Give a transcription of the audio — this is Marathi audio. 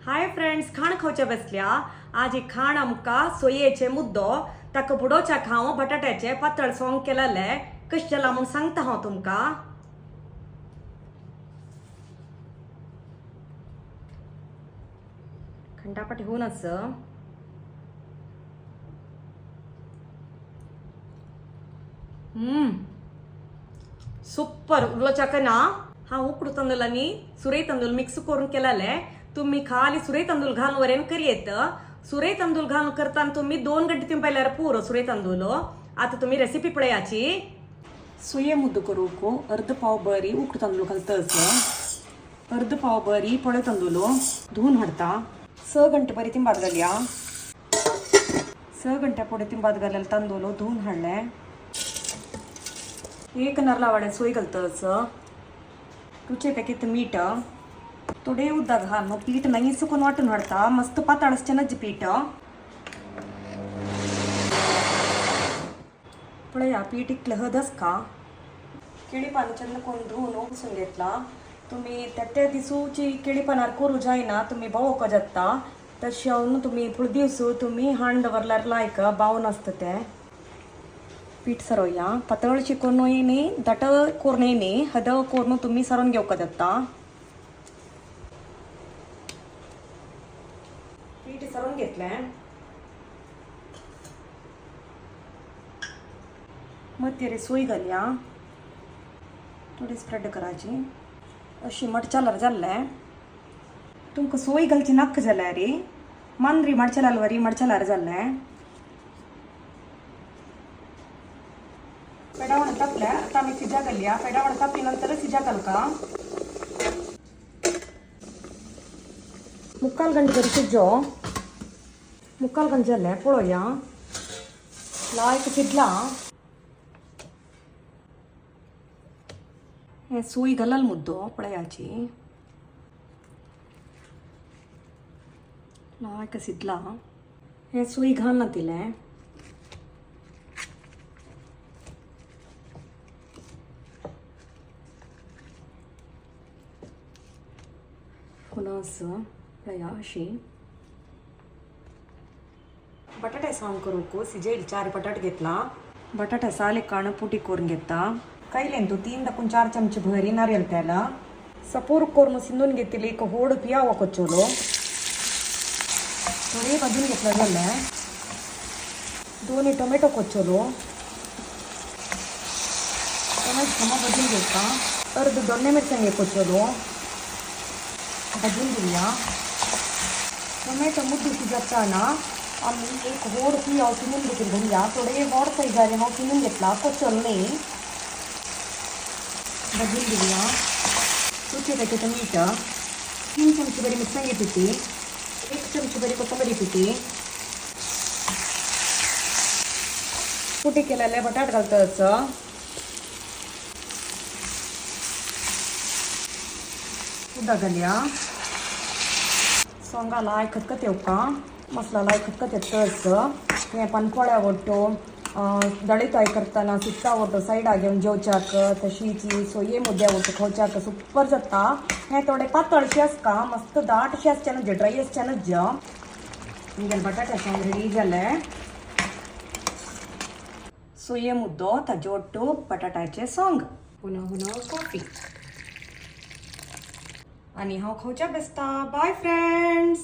हाय फ्रेंड्स, खाण खावच्या बसल्या. आज एक खाण आमका सोयेचे मुद्दो ताका बुडोच्या खाव बटाट्याचे पातळ सोंग केलेले कश जाला म्हणून सांगता हांव तुमका. खंडापाटी होऊन अस सुपर उलोच्या ना. हा उकडू तांदूळांनी सुरई तांदूळ मिक्स करून केलेले. तुम्ही खाली सुरई तांदूळ घालून वरेन करियेत. सुरई तांदूळ घालून करताना तुम्ही 2 गंटे तुम्ही पयल्यार पूर सुरई तांदूळ. आता तुम्ही रेसिपी पळयाची. सुये मुद्द करूक अर्ध पाव बरी उकडू तांदूळ घालतस. अर्ध पाव बरी पळे तांदूळ धुवून हाडता. 6 गंटे बरी तिंबात घालया. 6 गंट्या पुढे तिंबात घालेले तांदूळ धुवून हाडले. 1 नारळा वाड्या सोय घालतस. रुचेपैकी मीठ थोडे उदक घाल. पीठ नाही सुकून वाटून हाडता. मस्त पातळ असते पीठ. पळया पीठ इकलं हदस का. केळी पानाच्या कोण धुवून उपसून घेतला. तुम्ही त्या दिसूची केळी पानार करू जायना तुम्ही बावोक जाता. तशी तुम्ही पुढे दिवस तुम्ही हांड दवरल्यार लायक बावन असतं ते पीठ सरोया. पातळ शिकून न्ही दाट कोरून न्ही हद कोरून तुम्ही सरून घेवक जाता. पीठ सरून घेतलें. मध्येरे सोय घालया. थोडी स्प्रेड करायची. अशी मडचालार जाल्ले. तुमकां सोय घालची नाक जाल्यार मांद्री मडचालार वरी मडचालार जाल्ले. पेडावण तापल्या. आता आम्ही सिजा घालया. पेडावण तापली नंतर सिजा घालका. मुक्काल गंज करी शिजो. मुक्काल गंज जाल्ले पळोवया. लायक शिजला. हे सोय घालाल मुद्दो पळयाची. लायक शिजला. हे सोय घाल ना तिले. फुलस पळया अशी. बटाटे सांग करूक सिजेल 4 बटाट घेतला. बटाटे साले काण पुटी करून घेता. कैलेन तू 3 दाखून 4 चमचे भरी नारियल तेला सपोर करून सिंदून घेतली. एक होड पियावा कच्चोलो थोडे भाजून घेतलं झालं. 2 टोमॅटो कच्चोलो. टोमॅटो भाजून घेता. अर्ध दोन्ही मिरसांगे कच्चोलो भाजून घेऊया. टोमॅटो मुद्दी शिजताना आम्ही एक होड पियाव सिंदून घेतली घालूया. थोडे होड साईजाने हांव सिंदून घेतला कच्चोलने भाजून घेऊया. रुची पॅकेट मीठ. 3 चमचे बरी मिरसांगे पिठी. 1 चमचे बरी कोथिंबीर पिठी. कुटी केलेले बटाट घालतच. उदक घालया. सोंगा लाय खतखत येवका. मसाला लाय खतखत येतच. हे पानकोळ्या आवडतो. दळीताय करताना सुट्टा आवडतो साईडा घेऊन जेवच्याक. तशीची सोये मुद्दे आवडतो खावच्याक सुपर जाता. हे थोडे पातळशे आसका मस्त दाटशे आसचे जे ड्राय आसचे जे. म्हणजे बटाटे सोंग रेडी जाले. सोये मुद्दो ताजे ओट्टू बटाट्याचे सोंग. पुन्हा कॉफी. आणि हांव खावच्या बेसता. Bye friends.